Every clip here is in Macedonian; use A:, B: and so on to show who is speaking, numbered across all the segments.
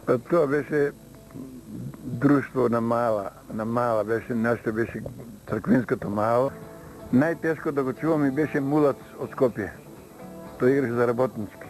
A: Па тоа беше друштво на мала беше, нашето беше црквинското мало. Најтешко да го чувам и беше Мулац од Скопје. Тој играше за Работнички.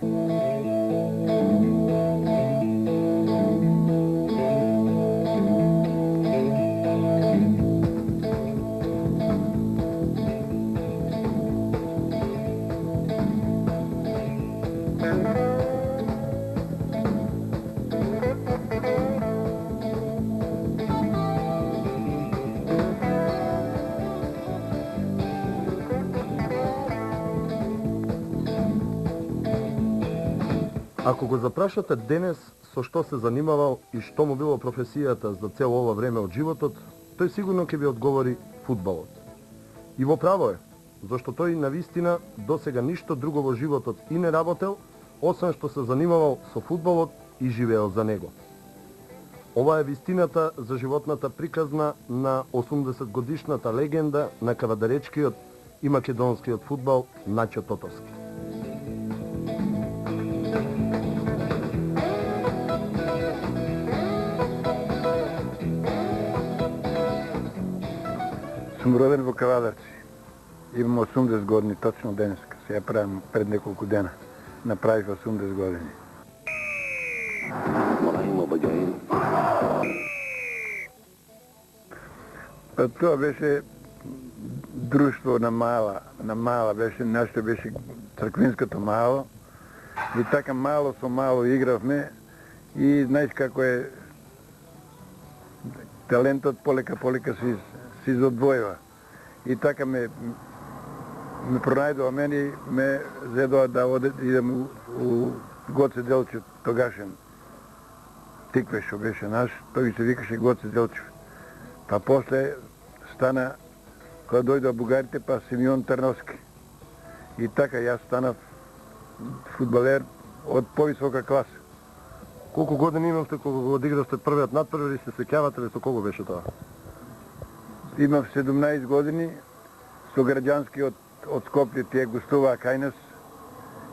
B: Ако го запрашате денес со што се занимавал и што му било професијата за цело ова време од животот, тој сигурно ќе ви одговори фудбалот. И во право е, зашто тој навистина досега ништо друго во животот и не работел, освен што се занимавал со фудбалот и живеел за него. Ова е вистината за животната приказна на 80-годишната легенда на кавадаречкиот и македонскиот фудбал Начо Тотовски.
A: Сум роден во Кавадарци. Имам 80 години точно денеска. Се ја правам пред неколку дена. Направив 80 години. Па тоа беше друштво на мала беше, нашето беше црквинското мало. И така мало со мало игравме и знаеш како е талентот полека се изодвојува. И така ме пронајдува мене, ме зедоа да идем у Гоце Делчев, тогашен тикве што беше наш, тој се викаше Гоце Делчев. Па после стана, кога дојдоа бугарите, па Симеон Терновски. И така јас станав фудбалер од повисока класа.
B: Колку години имавте кога го одигравте првиот надпрв или се сеќавате ли со кого беше тоа?
A: Имав 17 години, со граѓански од Скопје тие гостуваа кај нас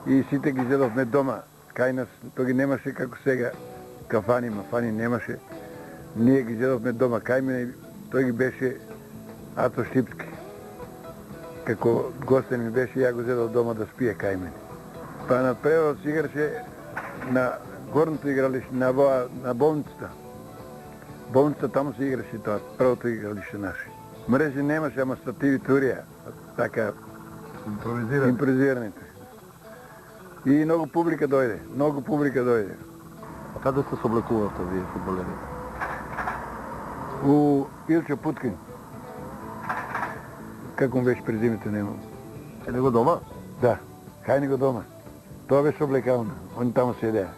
A: и сите ги зедовме дома кај нас. Тоа ги немаше како сега кафани, мафани немаше. Ние ги зедовме дома кај мене, тој ги беше Ато Штипски. Како гостен ми беше, ја го зедов дома да спие кај мене. Па на превод се играше на горното игралище, на болницата. Болницата таму се играше тоа, првото игралище наше. Мрежи немаше, ама стативи турија, така импровизираните. И многу публика дојде.
B: Каде се соблекувавте вие фудбалерите?
A: У Илчо Путкин. Како му беше презимето нему?
B: Е него дома?
A: Да, кај него дома. Тоа беше облекавано, он таму седеа.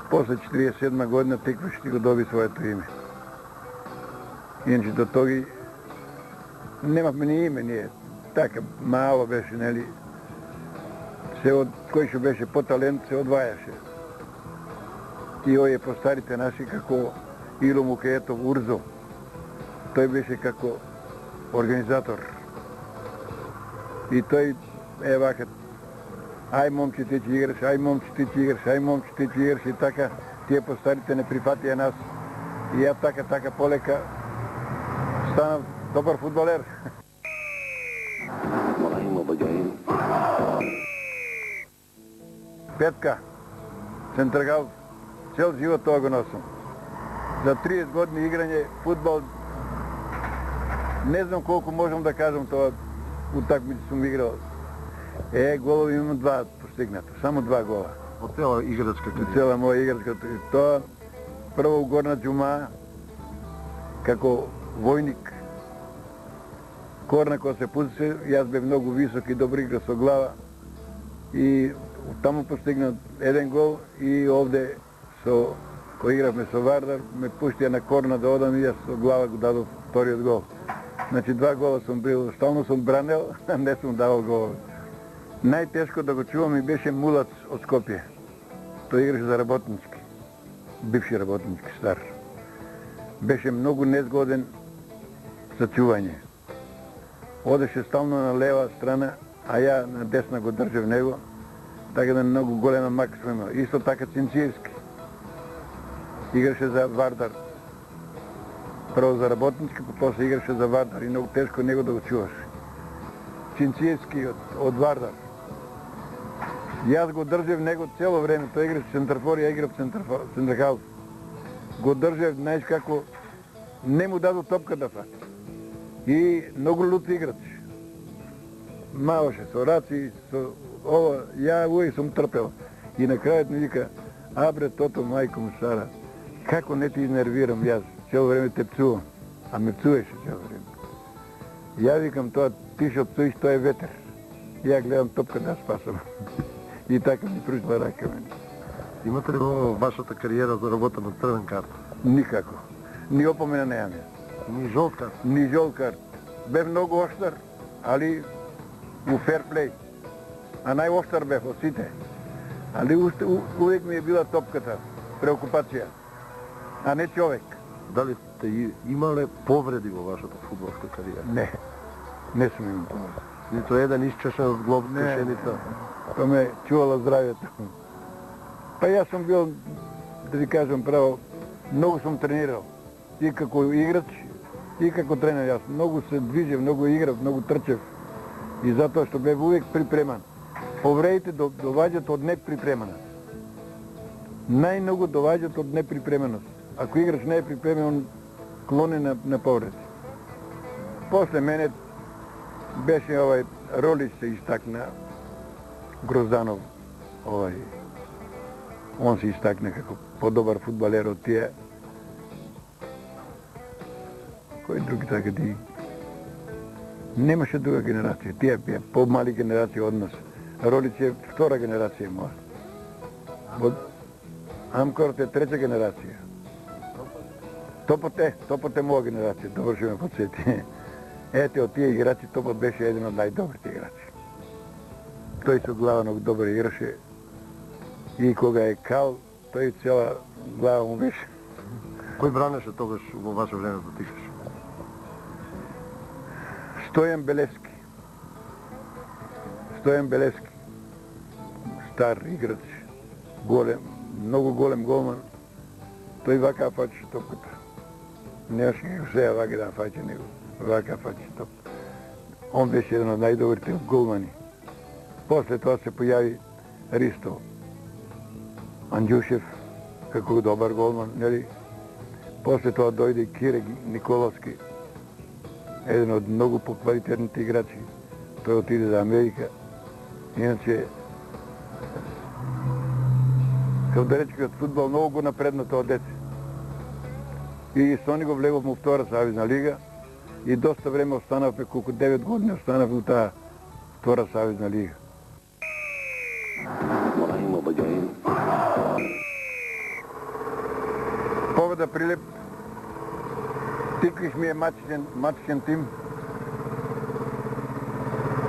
A: После 47 година текваш ти го доби своето име. Иначе до тоги немавме ни име, ние. Така, мало беше, нели. Кој што беше по-талент се одвајаше. И овие постарите наши, како Ило Мукеетов Урзо, тој беше како организатор. И тој е вака, ај момче ти ќе играш, ај момче ти ќе играш, ај момче ти ќе играш, и така тие постарите не прифатија нас. И ја така полека станав добар фудбалер. Петка, центргал, цел живот тоа го носам. За 30 години играње фудбал, не знам колку можам да кажам тоа, утакмици сум играл. Голови имам 2 постигнато, само 2 гола.
B: Од цела играчка кариера?
A: Од цела моја играчка кариера. Тоа прво у Горна џума, како војник. Корна кога се пуси, јас бев многу висок и добро игра со глава. И таму постигнат 1 гол и овде кога игравме со Вардар, ме пуштија на корна да одам и јас со глава го дадов вториот гол. Значи 2 гола сум бил, стално сум бранел, а не сум давал голови. Најтешко да го чувам и беше Мулац од Скопје. Тој играше за Работнички. Бивши Работнички, стар. Беше многу незгоден за чување. Одеше стално на лева страна, а ја на десна го држав него, така да многу голема мака сум имал. Исто така Цинцирски. Играше за Вардар. Прво за работничка, после играше за Вардар и много тежко него да го чуваш. Чинциевски от Вардар. И аз го държав него цело време. Той играше в центърфор и я игра в центрахал. Го държав, знаеш како, не му дадо топка да фати. И много лут играч. Малаше со раци, со ова, ја uvijek сум трпел. И на крајот ми вика, абре, тото, мајко му стара, како не ти изнервирам јас, цело време те пцувам, а ме пцуваше цело време. Ја викам, тоа ти шо пцуиш, тоа е ветер. Ја гледам топка да спасам. И така ми пружила рака мене.
B: Имате ли во вашата кариера заработена црвен карт?
A: Никако. Ни опомена неам ја.
B: Ни жолт карт?
A: Ни жол карт. Бев многу оштар, али у ферплей. А најоштар бев од сите. Али uvijek ми е била топката, преокупација, а не човек.
B: Дали сте имале повреди во вашата фудбалска кариера?
A: Не сум имал повреди.
B: Нито еден исчешен зглоб,
A: Не.
B: кашеница?
A: Тоа ме чувала здравјето. Па јас сум бил, да ви кажам право, многу сум тренирал. И како играч, и како тренер. Јас многу се движев, многу играв, многу трчев. И затоа што бев uvijek припреман. Повредите доваѓат од неприпреманост. Најмногу доваѓат од неприпреманост. Ако играч не е припремен, он клони на повреди. После мене беше Ролич се истакна, Грозданов, он се истакна како подобар фудбалер од тие. Кој други така ди? Немаше друга генерација, тие беа помали генерација од нас. Ролич е втора генерација моја. Амкорт е трета генерација. Топот е моја генерација, добро што ме подсети. Ете, од тие играчи Топот беше еден од најдобрите играчи. Тој со глава многу добро играше и кога е кал, тој цела глава му беше.
B: Кој бранеше тогаш во ваше време да тикаш?
A: Стојан Белевски. Стар играч, голем, многу голем голман. Тој вака фаќаше топката. Немаше како сега вака да фаќа него. Вака фаќаше топката. Он беше еден од најдобрите голмани. После тоа се појави Ристо Анđушев, како добар голман, нели? После тоа дојде Кире Николовски, еден од многу поквалитерните играчи. Тој отиде за Америка. Иначе, кавдаречкиот фудбал многу го напредна тоа дете. И со него влегов му втора Савизна лига и доста време останавме, колку 9 години останавме у таа втора Савизна лига. Победа Прилеп, Тиквиш ми е матчен тим,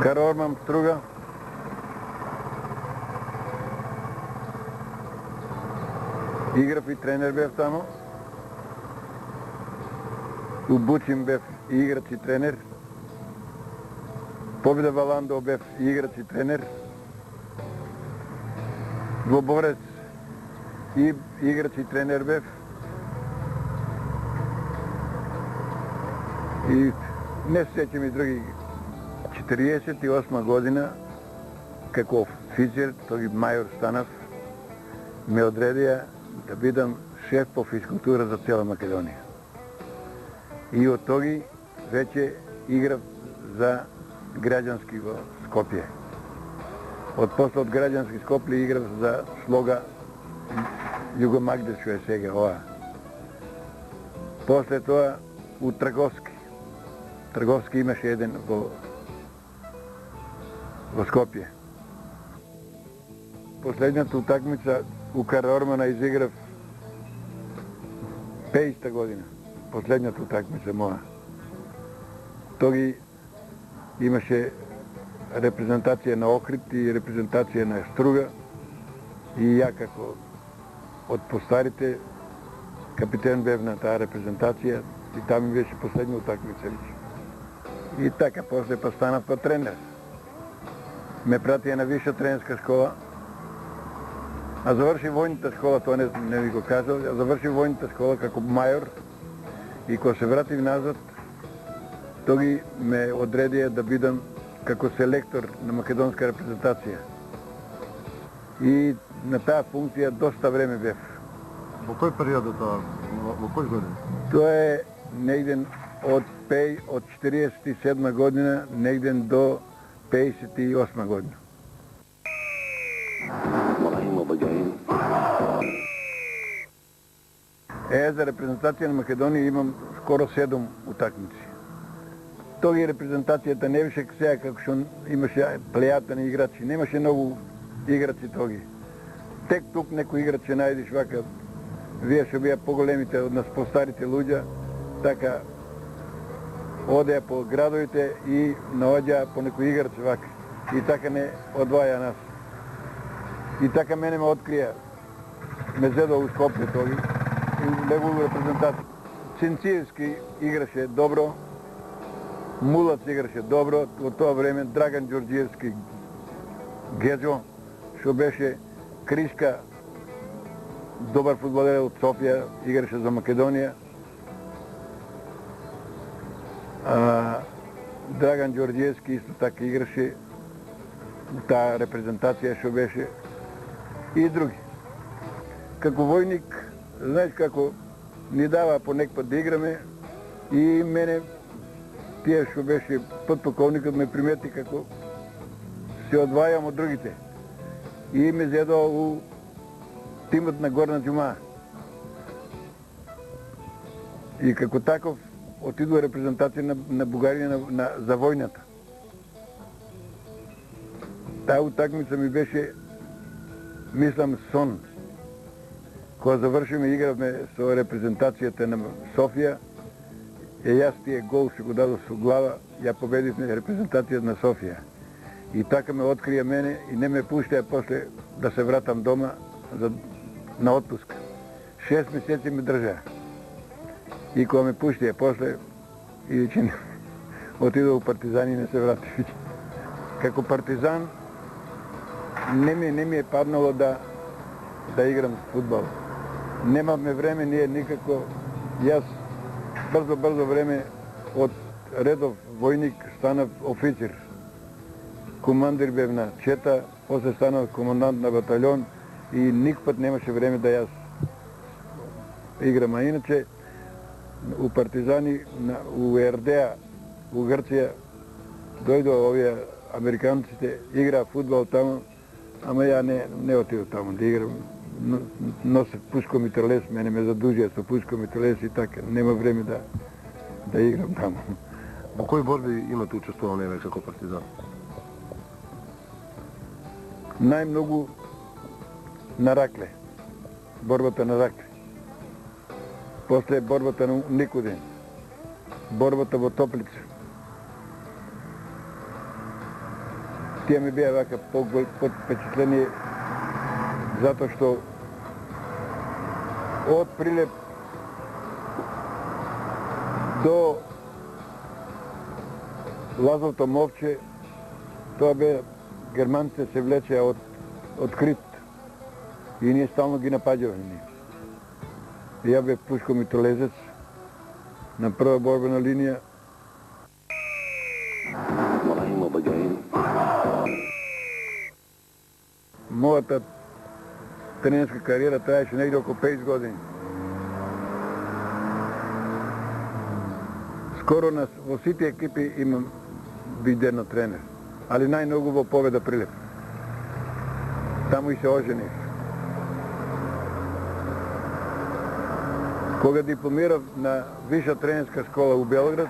A: Карорман Струга, играв и тренер бев тамо, у Бучим бев и играч и тренер, Победа Валандо бев и играч и тренер, Глоборец и играч и тренер бев, и не се сеќам и други. 48 година, како офицер, тој мајор станав, ме одредија да бидам шеф по физкултура за цела Македонија. И од тоги веќе играв за граѓански во Скопје. После од граѓански Скопје играв за Слога Југомагдес, што е сега ова. После тоа у Трговски. Трговски имаше еден во Скопје. Последната утакмица у Карормана изиграв 50 година. Последната утакмица моја. Тоги имаше репрезентација на Охрид и репрезентација на Струга и ја како од постарите капитен бев на таа репрезентација и таму беше последна утакмица. И така, после па станав па тренер. Ме пратија на виша тренерска школа А заврши војната школа, тоа не ви го кажал, а заврши војната школа како мајор и кога се вратив назад, тоги ме одредија да бидам како селектор на македонска репрезентација. И на таа функција доста време бев.
B: Во кој период е тоа? Во кој година?
A: Тоа е негден од 47 година, негден до 58 година. За репрезентација на Македонија имам скоро 7 утакмици. Тоги репрезентацијата не беше сега како што имаше плејата на играчи, немаше многу играчи тоги. Тек тук некој играч ќе најдеш вака, вие што бија поголемите од нас, постарите луѓа, така одеа по градовите и наоѓаа по некој играч вака. И така не одваја нас. И така мене ме открија, ме зедо у Скопје тоги, и негову репрезентација. Цинциевски играше добро, Мулац играше добро, во тоа време Драган Ѓорѓиевски Геджо, што беше Кришка, добар фудбалер од Софија, играше за Македонија. Драган Ѓорѓиевски исто така играше таа репрезентација што беше и други. Како војник, знаеш како ни дава по некпат да играме и мене тие што беше подполковникот ме примети како се одвајам од другите. И ме зедо у тимот на Горна Џума. И како таков отидува репрезентација на Бугарија за војната. Таа утакмица ми беше, мислам, сон. Кога завршиме, игравме со репрезентацијата на Софија, јас тие гол што го дадов со глава, ја победивме репрезентацијата на Софија. И така ме открија мене и не ме пуштеа после да се вратам дома на отпуск. 6 месеци ме држаа. И кога ме пуштеа после, и отидов у Партизан и не се вратив. Како партизан не ми е паднало да играм фудбал. Немавме време, ние никако. Јас брзо време од редов војник станав офицер. Командир бев на чета, после станав командант на батальон и никпат немаше време да јас играм. А иначе у Партизани, у РДА, у Грција, дојдо овие американците, играа фудбал таму, ама ја не отидов таму да играм. Носев пушко митралес, мене ме задужија со пушко митралес и така, нема време да играм таму.
B: Во кои борби имате учествувал неве како партизан?
A: Најмногу на Ракле, борбата на Ракле. После борбата на Никоден, борбата во Топлица. Тие ми беа вака под впечатление, затоа што од Прилеп до Лазовто Мовче, тоа бе германците се влечеа од Крит и ние стално ги напаѓавме. Ја бе пушко митралезец на прва борбена линија. Мојата тренерска кариера траеше негде околу 5 години. Скоро во сите екипи имам видено тренер, али најмногу во Победа Прилеп. Таму и се оженив. Кога дипломирав на Виша тренерска школа у Белград,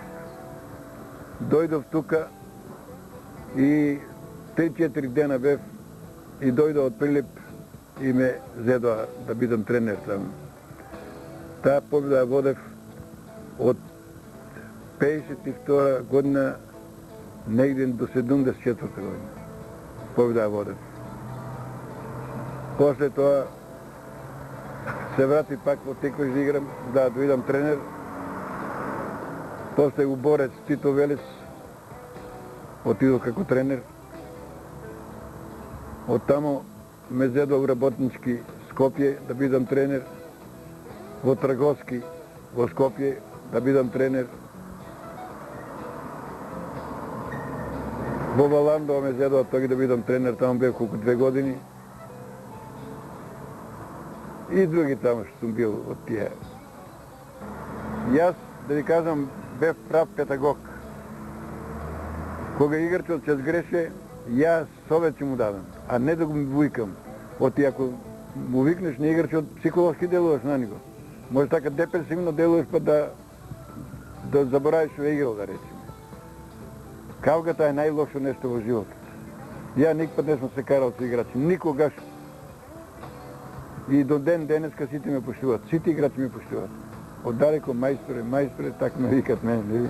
A: дојдов тука и 3-4 дена бев и дојдо од Прилеп и ме зедоа да бидам тренер таму. Таа победа ја водев од 52 година негде до 74 година. Победа ја водев. После тоа се врати пак во Теквеш да играм, да дојдам тренер. После у Борец Тито Велес отидов како тренер. Од таму ме зедо у работнички Скопје да бидам тренер, во Трговски во Скопје да бидам тренер, во Валандова ме зедо тој да бидам тренер, таму бев колку 2 години. И други таму што сум бил од тие. Јас, да ви кажам, бев прав педагог. Кога играчот ќе сгреше, јас совет ќе му дадам, а не да го викам. Оти ако му викнеш на играчот, психолошки делуваш на него. Може така депресивно делуваш па да заборавиш што е играл, да речеме. Кавгата е најлошо нешто во животот. Ја никпад не сум се карал со играчи, никогаш. И до ден денеска сите ме поштуват, сите играчи ме поштуват. Оддалеко мајсторе, така ме викат мене.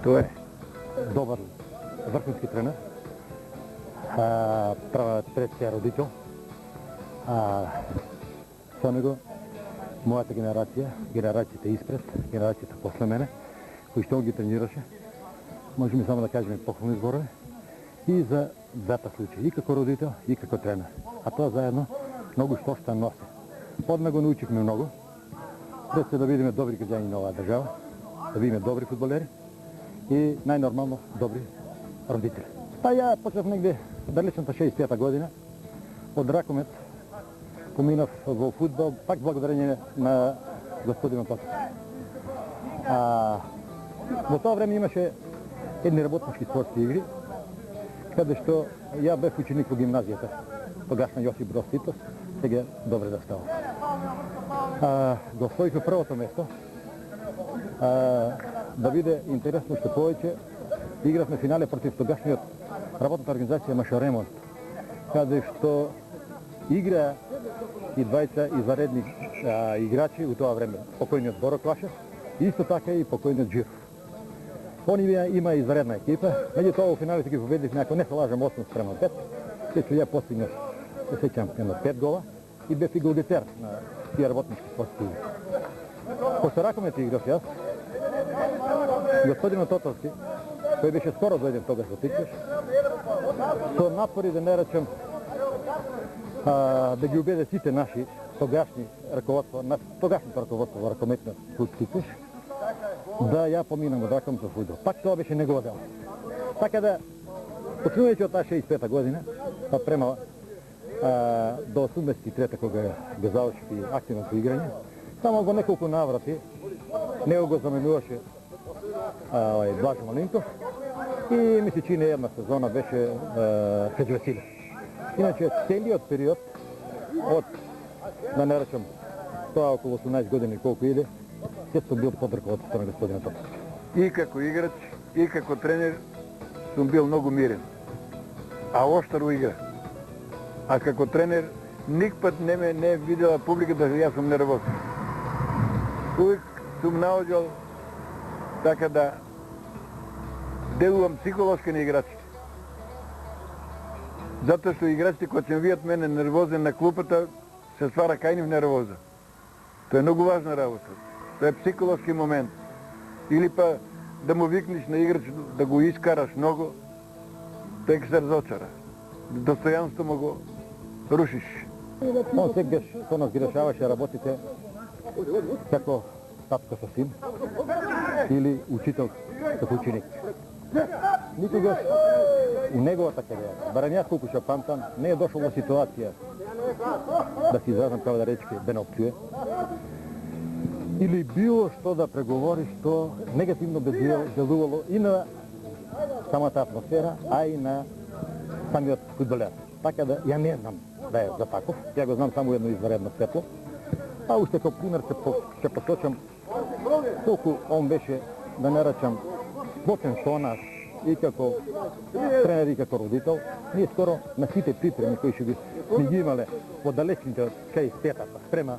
A: Тоа е.
C: Добар врховски тренер, предския родител. Со него мојата генерација, генерацијата испред, генерацијата после мене, кои што ги тренираше, можеме само да кажеме похвални зборови и за двата случаи, и како родител, и како тренер. А тоа заедно многу што ще носи. Од него научихме многу, пред се да бидеме добри граѓани на оваа држава, да бидеме добри фудбалери и најнормално добри родители. Па ја почнав негде далечната 65-та година, од ракомет поминав во фудбал, пак благодарение на господина Тотов. Во тоа време имаше едни работнички спортски игри, каде што ја бев ученик во гимназијата, тогашна Јосип Брос Титов, сега добре да става. Го освоихме првото место, да биде интересно што повеќе, игравме финале против тогашниот работната организација Маша Ремонт, каде што игра и двајца изваредни играчи у тоа време, покојниот Боро Клашев, и исто така и покојниот Джиров. Они има изваредна екипа, меѓутоа у финалите ги победивме, ако не се лажам, 8-5, се ја постигнав, се сеќам, едно 5 гола и бев и голгетер на тие работнички спортски игри. После ракомет играв јас, господинот Тотовски, кој беше скоро дојден тогаш во Тиквеш, со напори да не речем да ги убеде сите наши тогашни раководство, на тогашното раководство во ракометниот клуб Тиквеш, да ја поминам од ракомет во фудбал. Пак тоа беше негова дел. Така да, почнувајќи од таа 65-та година, па према до 83-та кога го завршив и активното играње, само во неколку наврати него го заменуваше Блажо Малинков и ми се чини една сезона беше Хаџи Василев. Иначе целиот период од, да не речем, тоа околу 18 години колку иде, се сум бил под раководството на господина Тотовски.
A: И како играч, и како тренер сум бил многу мирен, а оштар у игра. А како тренер никпат не е видела публиката да јас сум нервозен. Увек сум наоѓал така да делувам психолошки на играчите. Затоа што играчите кога ќе видат мене нервозен на клупата, се ствара кај нив нервоза. Тоа е многу важна работа. Тоа е психолошки момент. Или па да му викнеш на играч да го искараш многу, тој ќе се разочара. Достојанство му го рушиш.
C: Он сегаш со нас ги решаваше работите како татко со син или учител како ученик. Никогаш у неговата кариера, барем јас колку што памтам, не е дошол во ситуација да си изразам како да речке да не опцуе или било што да преговори што негативно би делувало и на самата атмосфера, а и на самиот фудбалер. Така да ја не знам да е за таков, ја го знам само едно изваредно светло. А уште како пример ќе посочам колку он беше, да не речам, сплотен со нас и како тренер и како родител. Ние скоро на сите припреми кои што ги имале во далечните од 65-та спрема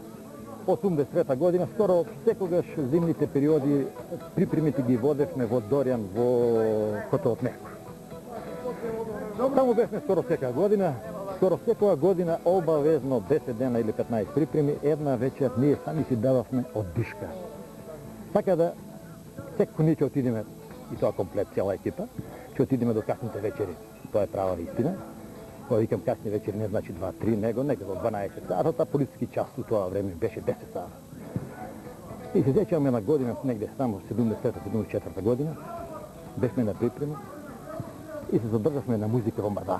C: 83-та година, скоро секогаш зимните периоди припремите ги водевме во Доријан, во Котовот Мехко. Таму бевме скоро секоја година, скоро секоја година обавезно 10 дена или 15 припреми, една вечер ние сами си дававме оддишка. Така да, секој ние ќе отидеме, и тоа комплет, цела екипа, ќе отидеме до касните вечери, тоа е права истина. викам касни вечер не значи 2-3, него во 12 сата, политички час у тоа време беше 10 сата. И се сеќавам една година, негде само 73-74 година, бевме на припрема и се задржавме на музика во Мазаја.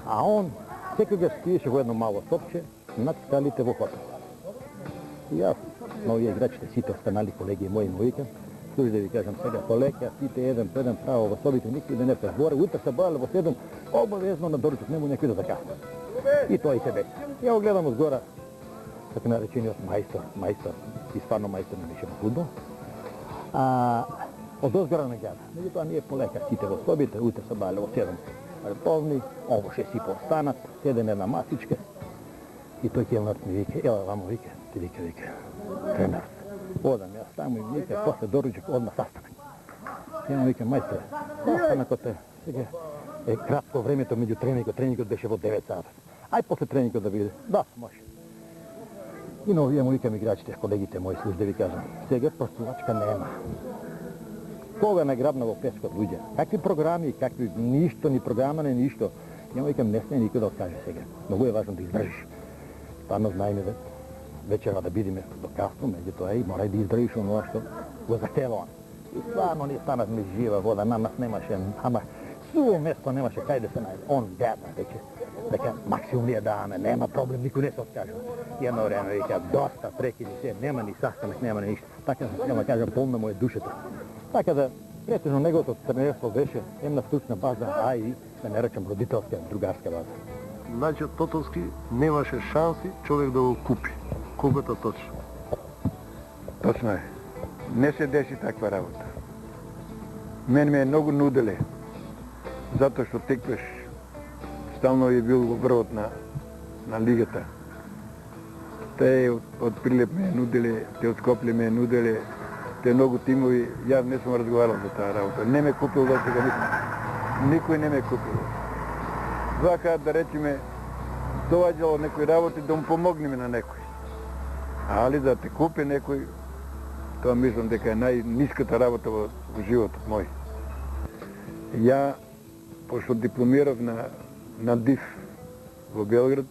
C: А он секогаш стоеше во едно мало сопче над скалите во хотел. И јас, на овие играчите, сите останали колеги мои му викам, слушай да ви кажам сега, полека, сите еден по еден право во собите, никој да не презбора, утре се бојале во 7, обавезно на доручок, нему некој да закасне. И тоа и се беше. Ја го гледам од гора, така наречениот мајстор, и стварно мајстор не беше во фудбал. Од озгора не гледа. Меѓутоа ние полека сите во собите, утре се бојале во 7. Полни, ово ше си постанат, седен една масичка. И тој келнарот ми вика, ела вамо вика, ти вика, тренерот. Одам јас таму и вика, после доручок одма састанак. И му вика, мајстре, састанакот сега е кратко времето меѓу тренингот беше во 9 сата. Ај после тренингот да биде. Да, може. И на овие му викам играчите, колегите мои, слуш да ви кажам, сега простувачка нема. Кога не грабна во пескот луѓе? Какви програми, какви ништо, ни програма, не ништо. Ја му викам, не сме никој да откаже сега. Многу е важно да издржиш. Стварно знаеме вечера да бидеме до касно, меѓутоа и мора да издржиш онова што го захтеваа. И стварно ни станавме жива вода, на нас немаше, ама суво место немаше кај да се најде. Он гледа веќе, дека максимум ние даваме, нема проблем, никој не се откажува. И едно време вика, доста прекини се, нема ни састанак, нема ни ништо. Така да кажам, полна му е душата. Така да, претежно неговото тренерство беше една стручна база, а и, да не речам, родителска, другарска база.
B: Значи, Тотовски немаше шанси човек да го купи. Колкото точно?
A: Точно е. Не се деси таква работа. Мен ме е многу нуделе, затоа што текваш стално е бил во врвот на лигата. Те од Прилеп ме нуделе, те од Скопје ме нуделе, те многу тимови, јас не сум разговарал за таа работа. Не ме купил до сега никој не ме купил. Вака да речеме, доаѓало некои работи да му помогнеме на некој. Али да те купи некој, тоа мислам дека е најниската работа во животот мој. Ја, пошто дипломирав на ДИФ во Белград,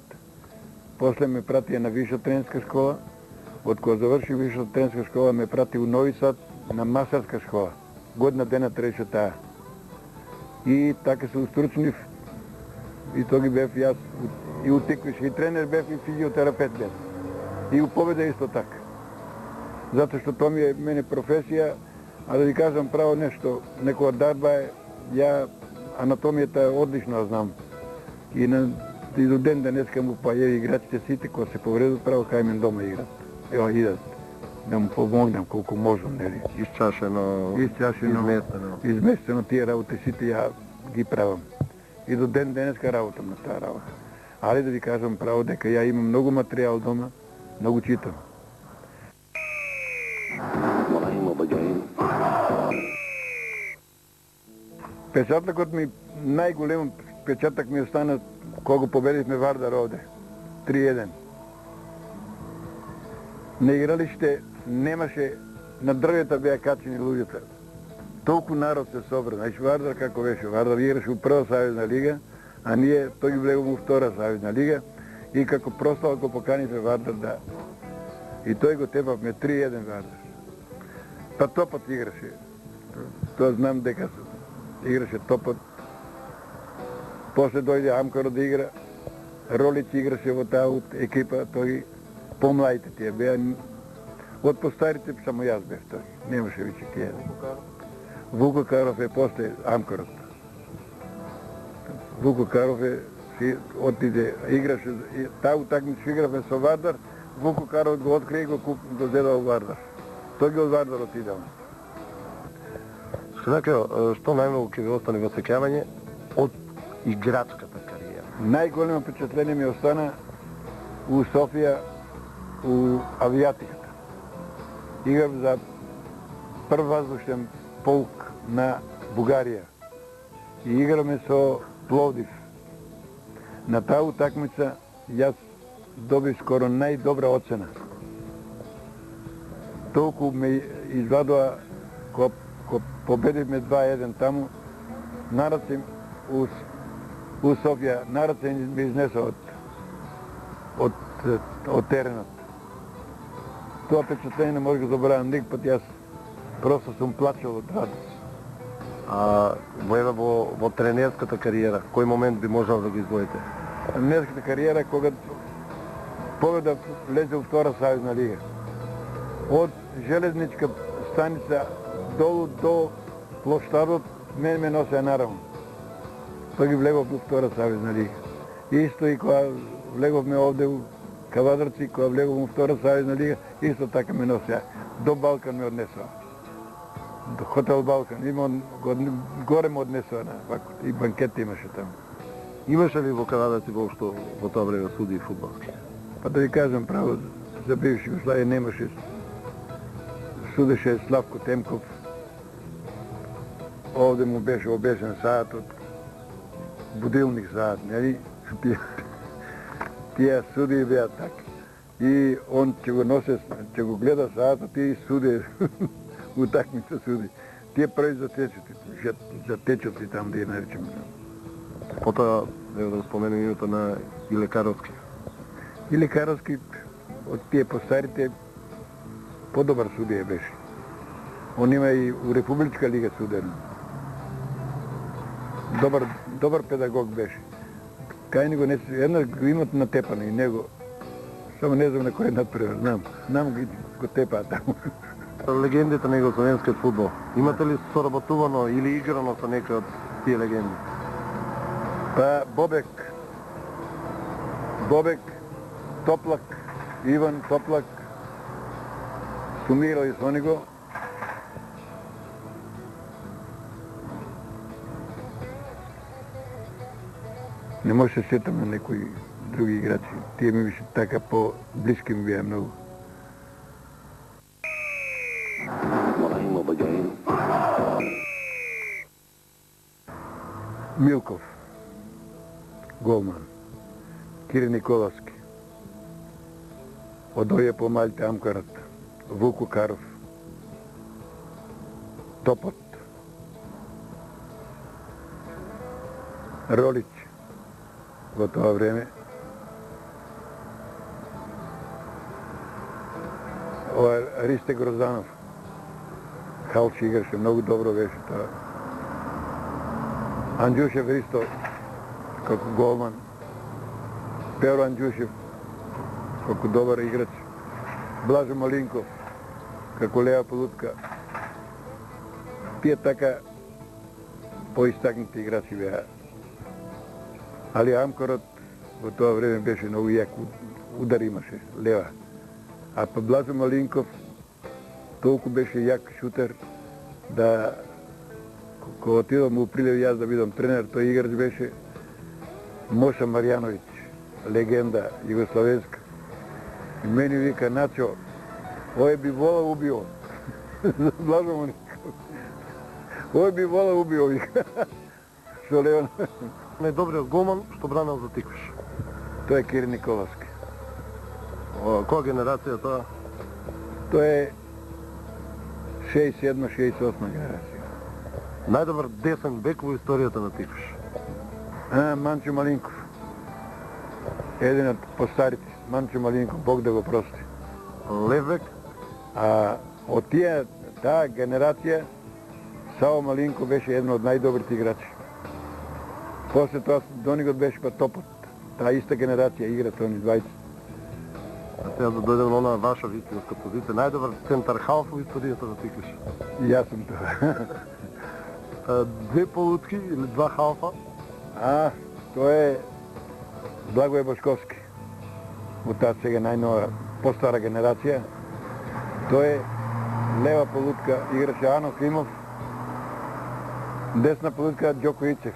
A: после ме пратија на Виша тренерска школа. Од кога заврши Виша тренерска школа ме прати у Нови Сад на масарска школа. Година дена требаше таа. И така се устручнив. И тоа ги бев јас и утеквиш, и тренер бев, и физиотерапевт бев. И у Победа исто така. Затоа што тоа ми е мене професија, а да ви кажам право нешто, некоја дарба е, ја анатомијата одлично знам. И до ден денеска му пајеви играчите сите кои се повредат право кај мен дома играт. Ево идат да му помогнам колку можам, нели?
B: Исчашено,
A: изместено тие работи сите ја ги правам. И до ден денеска работам на таа работа. Али да ви кажам право дека ја имам многу материјал дома, многу читам. Печатокот ми, најголем печаток ми остана кога победивме Вардар овде. 3-1. На игралиште немаше, на дрвета беа качени луѓето. Толку народ се собра. Знаеш Вардар како беше? Вардар играше у прва Сајузна лига, а ние тој ги влегуваме у втора Сајузна лига и како прослава го поканивме Вардар да. И тој го тепавме 3-1 Вардар. Па топот играше. Тоа знам дека играше топот. После дојде Амкаро да игра. Ролич играше во таа екипа, тој помладите тие беа. Од постарите само јас бев тој. Немаше веќе тие. Вуко Каров е после Амкарот. Вуко Каров е отиде, играше, таа утакмица игравме со Вардар, Вуко Каров го открие и го зедал Вардар. Тој ги од Вардар отидел.
B: Што најмногу ќе ви остане во сеќавање од играчката кариера?
A: Најголемо впечатление ми остана у Софија, у авијатиката. Играв за прв воздушен полк на Бугарија. И играме со Пловдив. На таа утакмица јас добив скоро најдобра оцена. Толку ме извадува кога победивме 2-1 таму, нарацим u Софија, народ се ми изнесо од теренот. Тоа впечатление не може да го заборавам ник пат, јас просто сум плачал од радост.
B: А во тренерската кариера, кој момент би можел да го издвоите?
A: Тренерската кариера кога победа влезе у втора сајузна лига. Од железничка станица долу до плоштадот мен ме носеа наравно. Па ги влегов у втора сајузна лига. Исто и кога влеговме овде у Кавадарци, кога влегов у втора сајузна лига, исто така ме носеа. До Балкан ме однесоа. До хотел Балкан. Горе ме однесоа и банкет имаше таму.
B: Имаше ли во Кавадарци воопшто во тоа време суди фудбалски?
A: Па да ви кажам право, за бивши Југославија немаше. Судеше Славко Темков. Овде му беше обесен саатот, будилник саат, нели? Тие суди беа така. И он ќе го носе, ќе го гледа саатот и суди утакмица суди. Тие прави затечоци там да ја наречеме.
B: Потоа, да споменем името на Илекаровски.
A: Илекаровски од тие постарите подобар судија беше. Он има и у Републичка лига суден. Добар педагог беше. Кај него една го имат натепано и него. Само не знам на кој надпревар, знам го тепаа таму.
B: Легендите на југословенскиот фудбал. Имате ли соработувано или играно со некој од тие легенди?
A: Па Бобек, Топлак, Иван Топлак, сум играл и со него. Не може да се сетам на некои други играчи. Тие ми беше така по-близки ми беа многу. Милков, голман. Кири Николовски. Одоја по малите Амкарат. Вуко Каров. Топот. Ролич. Во тоа време. Ова Ристе Грозданов. Халчи играше, многу добро беше тоа. Анđушев Ристо, како голман. Перо Анđушев, како добар играч. Блажо Малинков, како лева полутка. Тие така поистакнати играчи беа. Али Амкорот во тоа време беше многу јак, удар имаше, лева. А па Блажо Малинков толку беше јак шутер да кога отидам у Прилеп јас да бидам тренер, тој играч беше Моша Марјановиќ, легенда југословенска. И мене вика, Начо, овој би вола убио. Блажо Малинков. Овој би вола убио, вика. Со лева.
B: Најдобриот голман што бранел за Тиквиш.
A: Тоа е Кири Николовски.
B: Која генерација тоа?
A: Тоа е 67-68 генерација.
B: Најдобар десен бек во историјата на Тиквиш.
A: Манчо Малинков. Еден од постарите. Манчо Малинков, Бог да го прости.
B: Лев бек?
A: Од тие, таа генерација, Сао Малинков беше еден од најдобрите играчи. После тоа до него беше па Топот. Таа иста генерација игра тони двајца.
B: А сега да дојдем на онаа ваша вистинска позиција, најдобар центар халф во историјата на Тиквиш.
A: Јас сум тоа.
B: Две полутки или два халфа?
A: Тоа е Благоје Бошковски. Во таа сега најнова, постара генерација. Тоа е лева полутка играше Ано Климов. Десна полутка Ѓоко Ичев.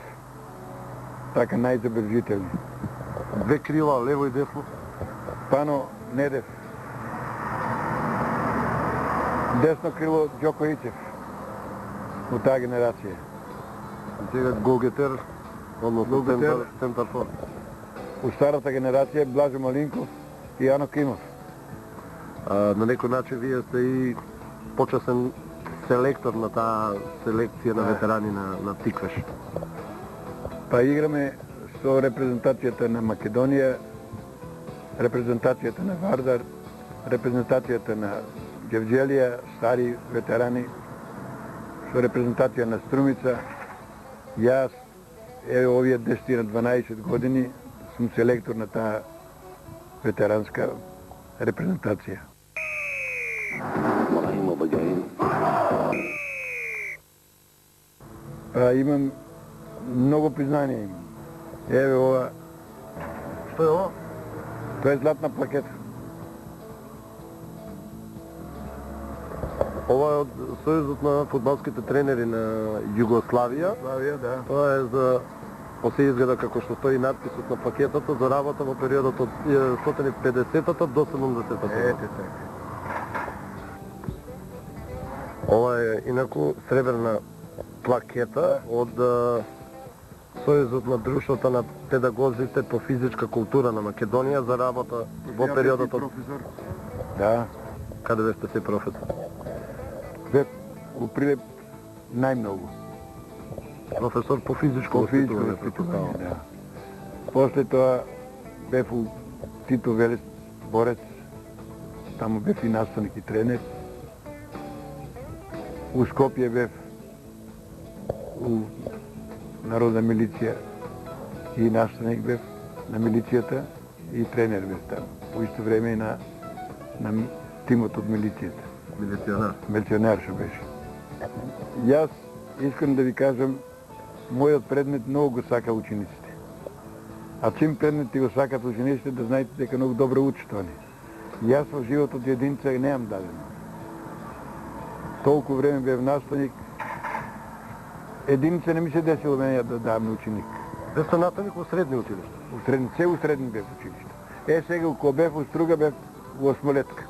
A: Така најзабележителни.
B: Две крила, лево и десно?
A: Пано Недев. Десно крило Ѓоко Ичев. Во таа генерација.
B: Сега голгетер, односно центар фор.
A: У старата генерација Блажо Малинков и Ано Климов.
B: На некој начин вие сте и почесен селектор на таа селекција на ветерани на Тиквиш.
A: Па играме со репрезентацијата на Македонија, репрезентацијата на Вардар, репрезентацијата на Ѓевđelија, стари ветерани, со репрезентација на Струмица. Јас, еве овие 10 на 12 години, сум селектор на таа ветеранска репрезентација. Имам многу признание имам. Еве ова.
B: Што е ова?
A: Тоа е златна плакета.
B: Ова е од Сојузот на фудбалските тренери на Југославија.
A: Да.
B: Тоа е за се изгледа како што стои надписот на плакетата за работа во периодот од 1950-та до 70-та.
A: Ете така.
B: Ова е инаку сребрна плакета од Сојузот на друштвото на педагозите по физичка култура на Македонија за работа во периодот од...
A: Да.
B: Каде бевте се професор?
A: Бев у Прилеп најмногу.
B: Професор по физичко
A: воспитување, да. После тоа бев у Тито Велес борец, таму бев и наставник и тренер. У Скопје бев у Народна милиција и наставник бев на милицијата и тренер бев таму. По исто време и на тимот од милицијата. Милиционер што беше. Јас искам да ви кажам, мојот предмет многу го сака учениците. А чим предмет ти го сакат учениците, да знаете дека многу добро учат они. Јас во животот единца немам дадено. Толку време бев наставник, единица не ми се десило мене да дам на ученик.
B: Бев сте наставник во средни училишта?
A: Цело средни бев училиште. Сега, кога бев во Струга, бев во Смолетка.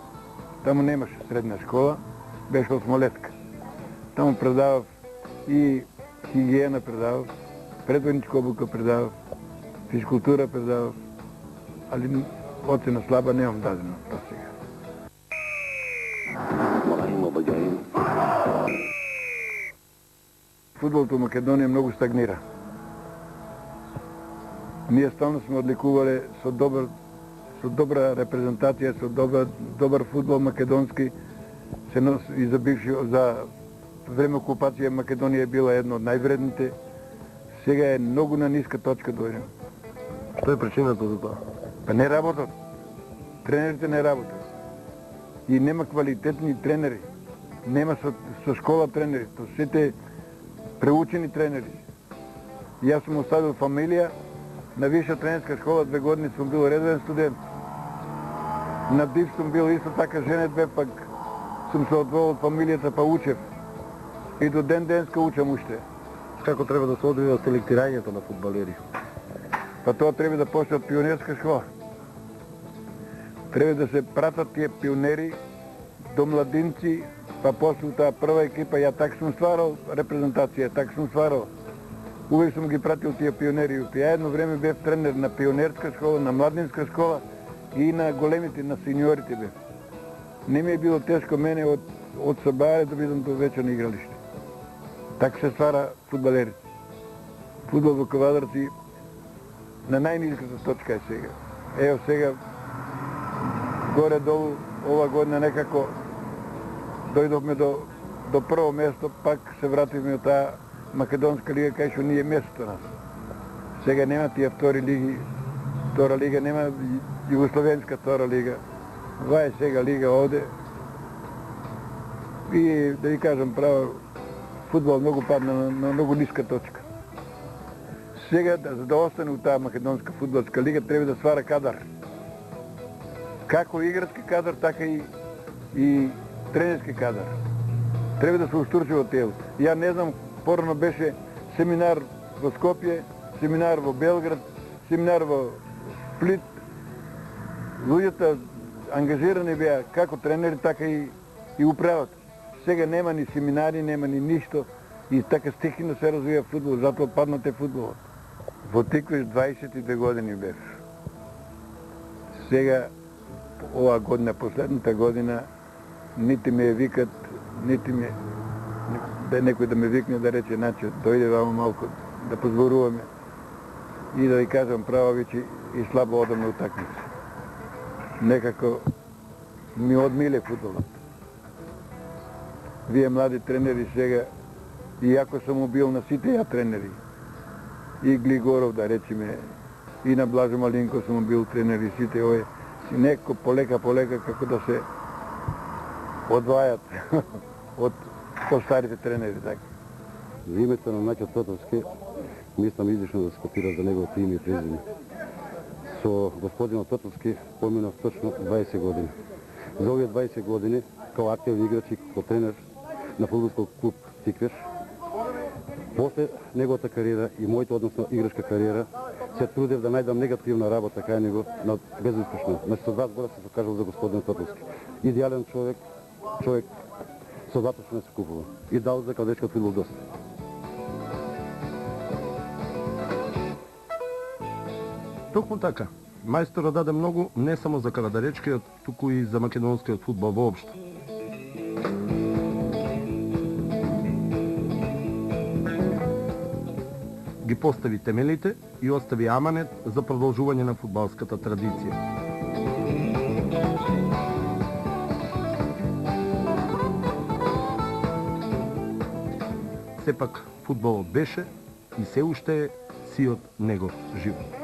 A: Таму немаше средна школа, беше во Смолетка. Таму предавав и хигиена предавав, предводничка обука предавав, физкултура предавав, али оцена слаба немам дадено до сега. Фудбалот во Македонија многу стагнира. Ние стално сме одликувале со добра репрезентација, со добар фудбал македонски, се носи и за време окупација Македонија била една од највредните. Сега е многу на ниска точка дојдено.
B: Што е причината за тоа?
A: Па не работат. Тренерите не работат. И нема квалитетни тренери. Нема со школа тренери. То сите преучени тренери. Јас сум оставил фамилија, на виша тренерска школа 2 години сум бил редовен студент. На ДИВ сум бил исто така женетбе, пак сум се одвоил од фамилијата па учев. И до денска учам уште.
B: Како треба да се одвива селектирањето на фудбалери?
A: Па тоа треба да почне од пионерска школа. Треба да се пратат тие пионери до младинци, па после таа прва екипа. Ја така сум стварал репрезентација, така сум стварал. Увек сум ги пратил тие пионери. Ја едно време бев тренер на пионерска школа, на младинска школа и на големите, на сениорите бев. Не ми е било тешко мене од Сабаре да бидам до вечерно игралиште. Така се ствара фудбалерите. Фудбал во Кавадарци на најниската точка е сега. Ево сега, горе-долу, ова година некако дојдовме до прво место, пак се вративме од таа Македонска лига, кај што ние местото нас. Сега нема тие втора лига, нема Југословенска втора лига. Ова е сега лига овде. И да ви кажам право, фудбал многу падна на многу ниска точка. Сега, за да остане у таа Македонска фудбалска лига, треба да свара кадар. Како играчки кадар, така и тренерски кадар. Треба да се устурчи во тело. Ја не знам, порано беше семинар во Скопје, семинар во Белград, семинар во Сплит. Луѓето ангажирани беа како тренери, така и управата. Сега нема ни семинари, нема ни ништо и така стихино се развија фудбал, затоа паднате фудбалот. Во Тиквиш 22 години бев. Сега, ова година, последната година, нити ме викат, нити ме да некој да ме викне да рече, значи, дојде вамо малку да позборуваме. и да ви кажам право вече и слабо одам на утакмици. Некако ми одмиле фудбалот. Вие млади тренери сега, иако сум бил на сите ја тренери, и Глигоров да речеме, и на Блажо Малинко сум бил тренери, сите овие, неко полека како да се одвајат од постарите тренери, така.
D: За името на Наќо Тотовски, мислам излишно да се копира за неговото име и презиме. Со господинот Тотовски поминав точно 20 години. За овие 20 години, као активен играч и као тренер на фудбалскog клуб Тиквеш, после неговата кариера и мојата, односно играчка кариера, се трудев да најдам негативна работа кај него, но безуспешно. Значи, со 2 збора се покажал за господин Тотовски. Идеален човек со зато што не се купува. И дал за кладечкиот фудбал доста.
B: Токму така. Мајсторот даде многу не само за каладаречкиот, туку и за македонскиот фудбал воопшто. Ги постави темелите и остави аманет за продолжување на фудбалската традиција. Сепак фудбалот беше и се уште е сиот негов живот.